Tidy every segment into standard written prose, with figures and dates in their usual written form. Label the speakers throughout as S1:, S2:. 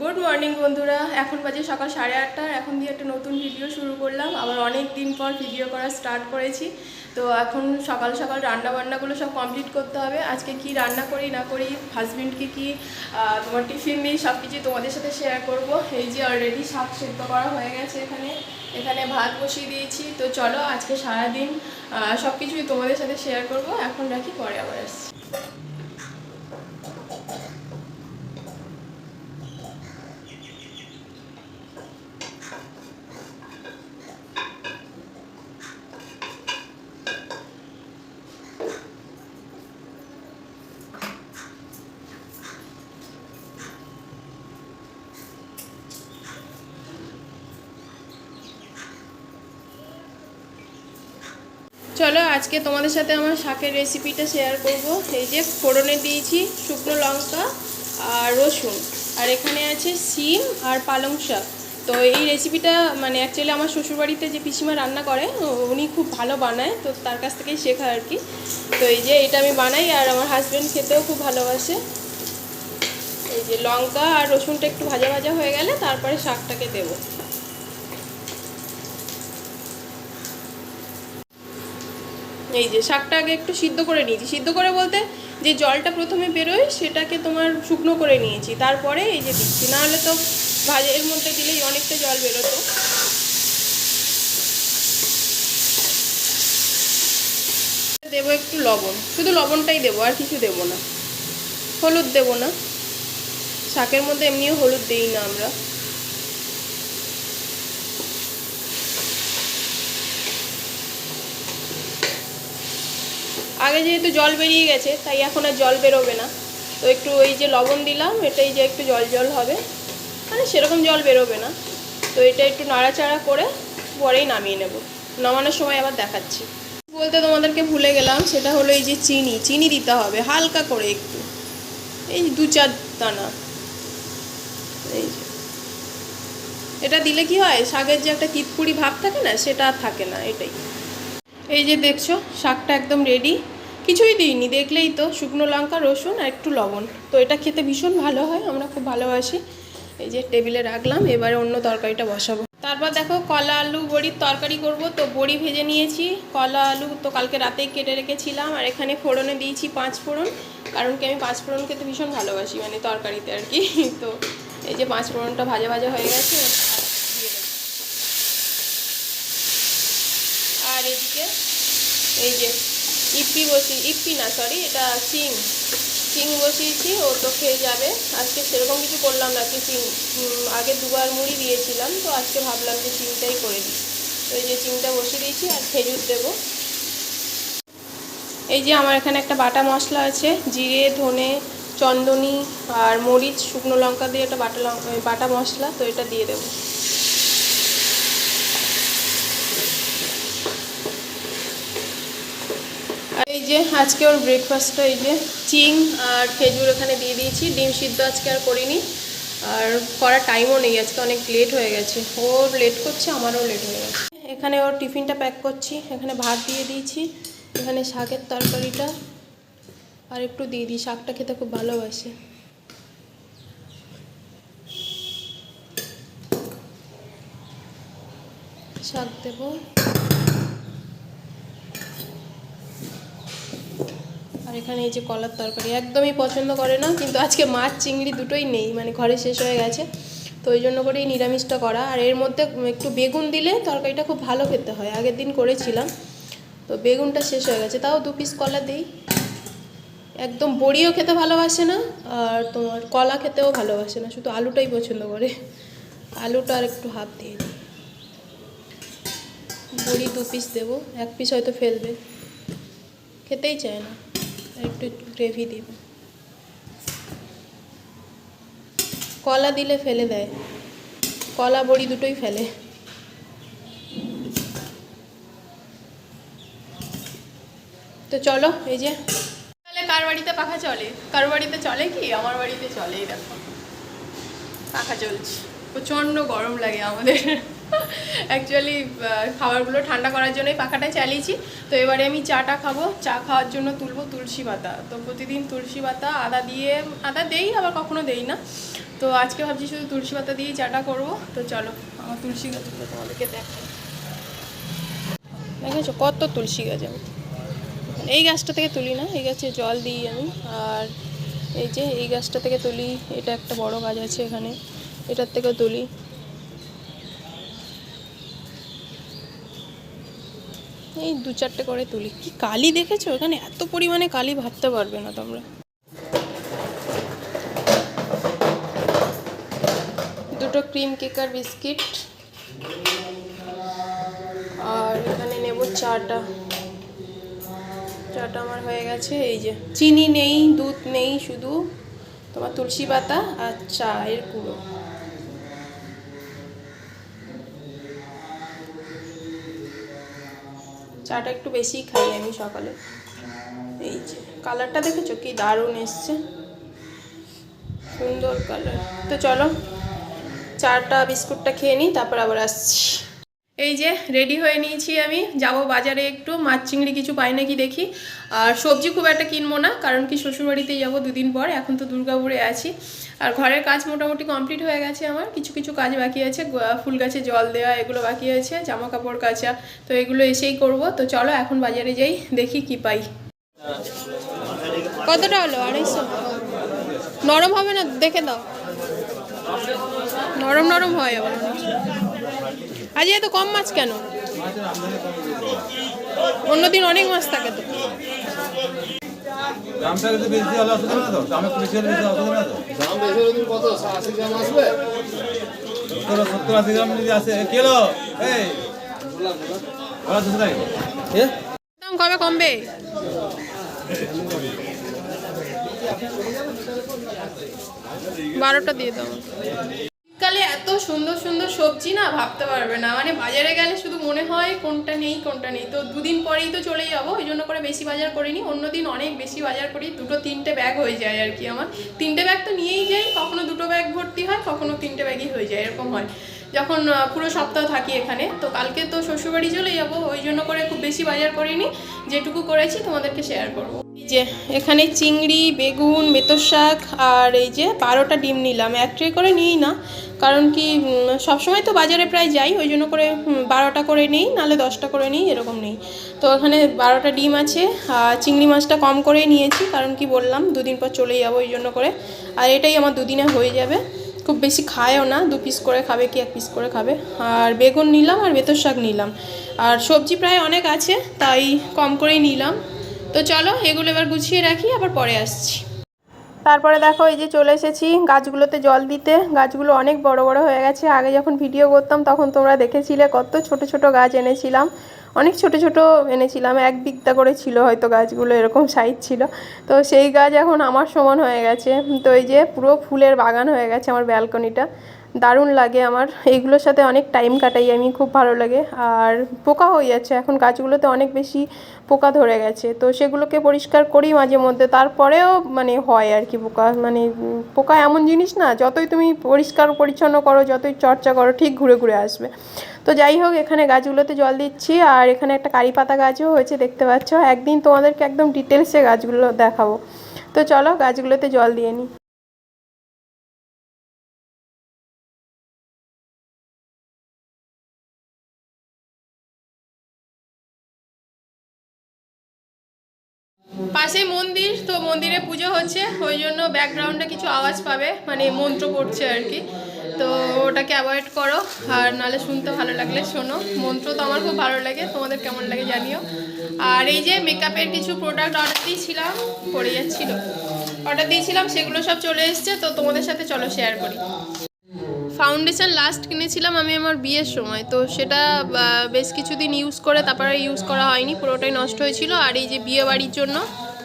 S1: Good morning বন্ধুরা, এখন বাজে সকাল 8:30। এখন দিয়ে একটা নতুন ভিডিও শুরু করলাম। আবার অনেক দিন পর ভিডিও করা স্টার্ট করেছি। তো এখন সকাল সকাল রান্নাবান্নাগুলো সব কমপ্লিট করতে হবে। আজকে কি রান্না করি না করি, হাজব্যান্ডকে কি তোমার টিফিন দিই, সব কিছু তোমাদের সাথে শেয়ার করব। এই যে অলরেডি শাক সেদ্ধ করা হয়ে গেছে, এখানে ভাত বসিয়ে দিয়েছি। তো চলো আজকে সারাদিন সব কিছুই তোমাদের সাথে শেয়ার করব। এখন রাখি, পরে আবার আসছি। চলো আজকে তোমাদের সাথে আমার শাকের রেসিপিটা শেয়ার করব। এই যে ফোড়নে দিয়েছি শুকনো লঙ্কা আর রসুন, আর এখানে আছে শিম আর পালং শাক। তো এই রেসিপিটা মানে অ্যাকচুয়ালি আমার শ্বশুরবাড়িতে যে পিসিমা রান্না করে উনি খুব ভালো বানায়, তো তার কাছ থেকেই শেখা আর কি। তো এই যে এটা আমি বানাই, আর আমার হাজব্যান্ড খেতেও খুব ভালোবাসে। এই যে লঙ্কা আর রসুনটা একটু ভাজা ভাজা হয়ে গেলে তারপরে শাকটাকে দেবো। এই যে শাকটা আগে একটু সিদ্ধ করে নিয়েছি, সিদ্ধ করে বলতে যে জলটা প্রথমে বেরোয় সেটাকে তোমার শুকনো করে নিয়েছি, তারপরে এই যে দিচ্ছি। নাহলে তো এর মধ্যে দিলেই অনেকটা জল বেরোতো। দেবো একটু লবণ, শুধু লবণটাই দেবো, আর কিছু দেবো না। হলুদ দেবো না, শাকের মধ্যে এমনিও হলুদ দিই না আমরা। আগে যেহেতু জল বেরিয়ে গেছে তাই এখন আর জল বেরোবে না। তো একটু এই যে লবণ দিলাম, এটাই যে একটু জল জল হবে, মানে সেরকম জল বেরোবে না। তো এটা একটু নাড়াচাড়া করে পরেই নামিয়ে নেব। নামানোর সময় আবার দেখাচ্ছি। বলতে তোমাদেরকে ভুলে গেলাম, সেটা হলো এই যে চিনি দিতে হবে হালকা করে একটু, এই 2-4 দানা। এই যে এটা দিলে কি হয়, শাকের যে একটা তিতকুড়ি ভাব থাকে না, সেটা আর থাকে না। এটাই, এই যে দেখছো শাকটা একদম রেডি। কিছুই দিইনি, দেখলেই তো, শুকনো লঙ্কা রসুন আর একটু লবণ। তো এটা খেতে ভীষণ ভালো হয়, আমরা খুব ভালোবাসি। এই যে টেবিলে রাখলাম, এবারে অন্য তরকারিটা বসাবো। তারপর দেখো কলা আলু বড়ির তরকারি করব। তো বড়ি ভেজে নিয়েছি, কলা আলু তো কালকে রাতেই কেটে রেখেছিলাম। আর এখানে ফোড়নে দিয়েছি 5 ফোড়ন, কারণ কি আমি 5 ফোড়ন খেতে ভীষণ ভালোবাসি, মানে তরকারিতে আর কি। তো এই যে 5 ফোড়নটা ভাজা ভাজা হয়ে গেছে, আর এদিকে এই যে এটা চিং বসিয়েছি। ও তো খেয়ে যাবে। আজকে সেরকম কিছু করলাম না, আগে 2বার মুড়ি দিয়েছিলাম, তো আজকে ভাবলাম যে চিংটাই করে দিই। তো এই যে চিংটা বসিয়ে দিয়েছি, আর খেজুর দেবো। এই যে আমার এখানে একটা বাটা মশলা আছে, জিরে ধনে চন্দনী আর মরিচ শুকনো লঙ্কা দিয়ে একটা বাটা মশলা, তো এটা দিয়ে দেবো। আর এই যে আজকে ওর ব্রেকফাস্টটা এই যে চিং আর খেজুর এখানে দিয়ে দিয়েছি। ডিম সিদ্ধ আজকে আর করিনি, আর করার টাইমও নেই, আজকে অনেক লেট হয়ে গেছে। ওর লেট করছে, আমারও লেট হয়ে গেছে। এখানে ওর টিফিনটা প্যাক করছি। এখানে ভাত দিয়ে দিয়েছি, এখানে শাকের তরকারিটা আর একটু দিয়ে দিই, শাকটা খেতে খুব ভালোবাসে। শাক দেবো, আর এখানে এই যে কলার তরকারি একদমই পছন্দ করে না, কিন্তু আজকে মাছ চিংড়ি দুটোই নেই, মানে ঘরে শেষ হয়ে গেছে। তো ওই জন্য করেই নিরামিষটা করা। আর এর মধ্যে একটু বেগুন দিলে তরকারিটা খুব ভালো খেতে হয়, আগের দিন করেছিলাম। তো বেগুনটা শেষ হয়ে গেছে, তাও 2 পিস কলা দিই। একদম বড়িও খেতে ভালোবাসে না, আর তোমার কলা খেতেও ভালোবাসে না, শুধু আলুটাই পছন্দ করে। আলুটা আর একটু হাফ দিয়ে দিই। বড়ি 2 পিস দেবো, 1 পিস হয়তো ফেলবে, খেতেই চায় না। একটু গ্রেভি দিব। কলা দিলে ফেলে দেয়, কলা বড়ি দুটোই ফেলে। তো চলো, এই যে তাহলে কার বাড়িতে পাখা চলে, কার বাড়িতে চলে কি, আমার বাড়িতে চলেই। দেখো পাখা চলছে, প্রচণ্ড গরম লাগে আমাদের। অ্যাকচুয়ালি খাবারগুলো ঠান্ডা করার জন্যই পাখাটা চালিয়েছি। তো এবারে আমি চাটা খাবো, চা খাওয়ার জন্য তুলবো তুলসী পাতা। তো প্রতিদিন তুলসী পাতা আদা দেই, আবার কখনো দেই না। তো আজকে ভাবছি শুধু তুলসী পাতা দিয়েই চাটা করবো। তো চলো আমার তুলসী গাছগুলো তোমাদেরকে দেখেছো কত তুলসী গাছ। আমি এই গাছটা থেকে তুলি না, এই গাছে জল দিই আমি। আর এই যে এই গাছটা থেকে তুলি, এটা একটা বড় গাছ আছে এখানে, এটার থেকেও তুলি। এই 2-4টে করে তুলি। কি কালি দেখেছো এখানে, এত পরিমাণে কালি ভাবতে পারবে না তোমরা। দুটো ক্রিম কেকার বিস্কিট, আর এখানে নেব চাটা। চাটা আমার হয়ে গেছে। এই যে চিনি নেই, দুধ নেই, শুধু তোমার তুলসী পাতা আর চায়ের গুঁড়ো। চাটা একটু বেশিই খাই আমি সকালে। এই যে কালারটা দেখেছো কি দারুণ এসছে, সুন্দর কালার। তো চলো চাটা বিস্কুটটা খেয়ে নিই, তারপর আবার আসছি। এই যে রেডি হয়ে নিয়েছি আমি, যাব বাজারে একটু মাছ চিংড়ি কিছু পাই নাকি দেখি। আর সবজি খুব একটা কিনবো না, কারণ কি শ্বশুরবাড়িতেই যাবো 2 দিন পর। এখন তো দুর্গাপুরে আছি। আর ঘরের কাজ মোটামুটি কমপ্লিট হয়ে গেছে আমার, কিছু কিছু কাজ বাকি আছে, ফুল গাছে জল দেওয়া এগুলো বাকি আছে, জামা কাপড় কাচা, তো এগুলো এসেই করব। তো চলো এখন বাজারে যাই, দেখি কি পাই। কতটা হলো? 250। নরম হবে না? দেখে দাও, নরম নরম হয় আবার। আজ এত কম মাছ কেন? অন্যদিন অনেক মাছ থাকে তো।
S2: দামটা একটু বেশি হলে অসুবিধা না তো? দাম একটু বেশি হলে বেশি অসুবিধা না তো?
S3: দাম বেশি হলে তুমি কত 80 গ্রাম আসবে?
S2: 70-80 গ্রাম যদি আসে কিলো। এই ওরা 200 টাকা।
S1: দাম কবে কমবে? বারোটা দিয়ে দাও। শীতকালে এত সুন্দর সুন্দর সবজি না ভাবতে পারবে না। মানে বাজারে গেলে শুধু মনে হয় কোনটা নেই কোনটা নেই। তো 2 দিন পরেই তো চলে যাবো, ওই জন্য করে বেশি বাজার করিনি। অন্যদিন অনেক বেশি বাজার করি, 2-3টে ব্যাগ হয়ে যায় আর কি আমার। 3টে ব্যাগ তো নিয়েই যাই, কখনো 2টো ব্যাগ ভর্তি হয়, কখনো 3টে ব্যাগই হয়ে যায়, এরকম হয় যখন পুরো সপ্তাহ থাকি এখানে। তো কালকে তো শ্বশুরবাড়ি চলে যাবো, ওই জন্য করে খুব বেশি বাজার করিনি, যেটুকু করেছি তোমাদেরকে শেয়ার করবো। এই যে এখানে চিংড়ি, বেগুন, মেথর শাক, আর এই যে 12টা ডিম নিলাম। এক ট্রে করে নিই না, কারণ কি সবসময় তো বাজারে প্রায় যাই, ওই জন্য করে 12টা করে নিই, নাহলে 10টা করে নিই, এরকম নেই। তো এখানে 12টা ডিম আছে। আর চিংড়ি মাছটা কম করেই নিয়েছি, কারণ কি বললাম 2 দিন পর চলে যাবো, ওই জন্য করে। আর এটাই আমার 2 দিনে হয়ে যাবে। খুব বেশি খায়ও না, 2 পিস করে খাবে কি 1 পিস করে খাবে। আর বেগুন নিলাম, আর মেথর শাক নিলাম। আর সবজি প্রায় অনেক আছে, তাই কম করেই নিলাম। তো চলো এগুলো এবার গুছিয়ে রাখি, আবার পরে আসছি। তারপরে দেখো এই যে চলে এসেছি গাছগুলোতে জল দিতে। গাছগুলো অনেক বড় বড় হয়ে গেছে। আগে যখন ভিডিও করতাম তখন তোমরা দেখেছিলে কত ছোট ছোট গাছ এনেছিলাম, অনেক ছোট ছোট এনেছিলাম, 1 বিঘা করে ছিল হয়তো গাছগুলো, এরকম সাইজ ছিল। তো সেই গাছ এখন আমার সমান হয়ে গেছে। তো এই যে পুরো ফুলের বাগান হয়ে গেছে আমার ব্যালকনিটা, দারুণ লাগে আমার। এইগুলোর সাথে অনেক টাইম কাটাই আমি, খুব ভালো লাগে। আর পোকা হয়ে যাচ্ছে এখন গাছগুলোতে, অনেক বেশি পোকা ধরে গেছে, তো সেগুলোকে পরিষ্কার করি মাঝে মধ্যে। তারপরেও মানে হয় আর কি পোকা। মানে পোকা এমন জিনিস না, যতই তুমি পরিষ্কার পরিচ্ছন্ন করো, যতই চর্চা করো, ঠিক ঘুরে ঘুরে আসবে। তো যাই হোক, এখানে গাছগুলোতে জল দিচ্ছি। আর এখানে একটা কারি পাতা গাছও হয়েছে, দেখতে পাচ্ছ। একদিন তোমাদেরকে একদম ডিটেলসে গাছগুলো দেখাবো। তো চলো গাছগুলোতে জল দিয়ে নিই। পাশে মন্দির, তো মন্দিরে পুজো হচ্ছে, ওই জন্য ব্যাকগ্রাউন্ডে কিছু আওয়াজ পাবে, মানে মন্ত্র পড়ছে আর কি। তো ওটাকে অ্যাভয়েড করো, আর নাহলে শুনতে ভালো লাগলে শোনো। মন্ত্র তো আমার খুব ভালো লাগে, তোমাদের কেমন লাগে জানিও। আর এই যে মেকআপের কিছু প্রোডাক্ট অর্ডার দিয়েছিলাম, পড়ে যাচ্ছিল, অর্ডার দিয়েছিলাম, সেগুলো সব চলে এসছে। তো তোমাদের সাথে চলো শেয়ার করি। ফাউন্ডেশন লাস্ট কিনেছিলাম আমি আমার বিয়ের সময়, তো সেটা বেশ কিছুদিন ইউজ করে তারপরে ইউজ করা হয়নি, পুরোটাই নষ্ট হয়েছিল। আর এই যে বিয়ে বাড়ির জন্য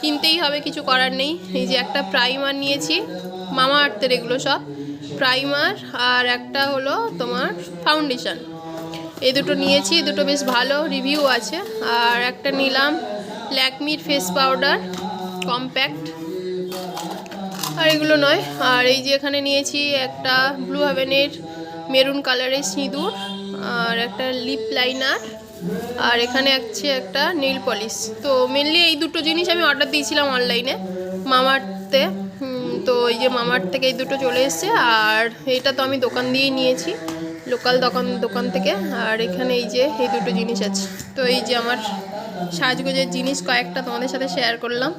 S1: কিনতেই হবে, কিছু করার নেই। এই যে একটা প্রাইমার নিয়েছি, মামা আর্থের এগুলো সব প্রাইমার, আর একটা হলো তোমার ফাউন্ডেশন। এই দুটো নিয়েছি, দুটো বেশ ভালো রিভিউ আছে। আর একটা নিলাম ল্যাকমির ফেস পাউডার কম্প্যাক্ট, আর এগুলো নয়। আর এই যে এখানে নিয়েছি একটা ব্লু হেভেনের মেরুন কালারের সিঁদুর, আর একটা লিপ লাইনার, আর এখানে আছে একটা নেল পলিশ। তো মেনলি এই দুটো জিনিস আমি অর্ডার দিয়েছিলাম অনলাইনে মামাআর্থে। তো এই যে মামার থেকে এই দুটো চলে এসছে, আর এইটা তো আমি দোকান দিয়েই নিয়েছি, লোকাল দোকান থেকে। আর এখানে এই যে এই দুটো জিনিস আছে। তো এই যে আমার সাজগোজের জিনিস কয়েকটা তোমাদের সাথে শেয়ার করলাম।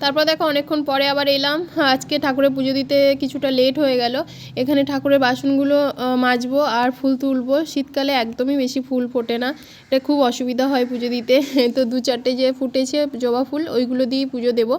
S1: তারপর দেখো অনেকক্ষণ পরে আবার এলাম। আজকে ঠাকুরের পুজো দিতে কিছুটা লেট হয়ে গেল। এখানে ঠাকুরের বাসনগুলো মাজবো আর ফুল তুলবো। শীতকালে একদমই বেশি ফুল ফোটে না, এটা খুব অসুবিধা হয় পুজো দিতে। তো 2-4টে যে ফুটেছে জবা ফুল ওইগুলো দিয়েই পুজো দেবো।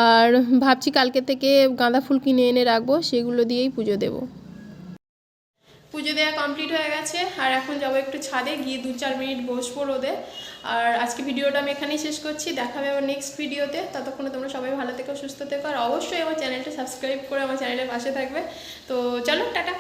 S1: আর ভাবছি কালকে থেকে গাঁদা ফুল কিনে এনে রাখবো, সেগুলো দিয়েই পুজো দেবো। পুজো দেওয়া কমপ্লিট হয়ে গেছে, আর এখন যাবো একটু ছাদে গিয়ে 2-4 মিনিট বসবো রোদে। আর আজকে ভিডিওটা আমি এখানেই শেষ করছি, দেখা হবে আবার নেক্সট ভিডিওতে। ততক্ষণে তোমরা সবাই ভালো থেকো, সুস্থ থেকো, আর অবশ্যই আমার চ্যানেলটা সাবস্ক্রাইব করে আমার চ্যানেলের পাশে থাকবে। তো চলো, টাটা।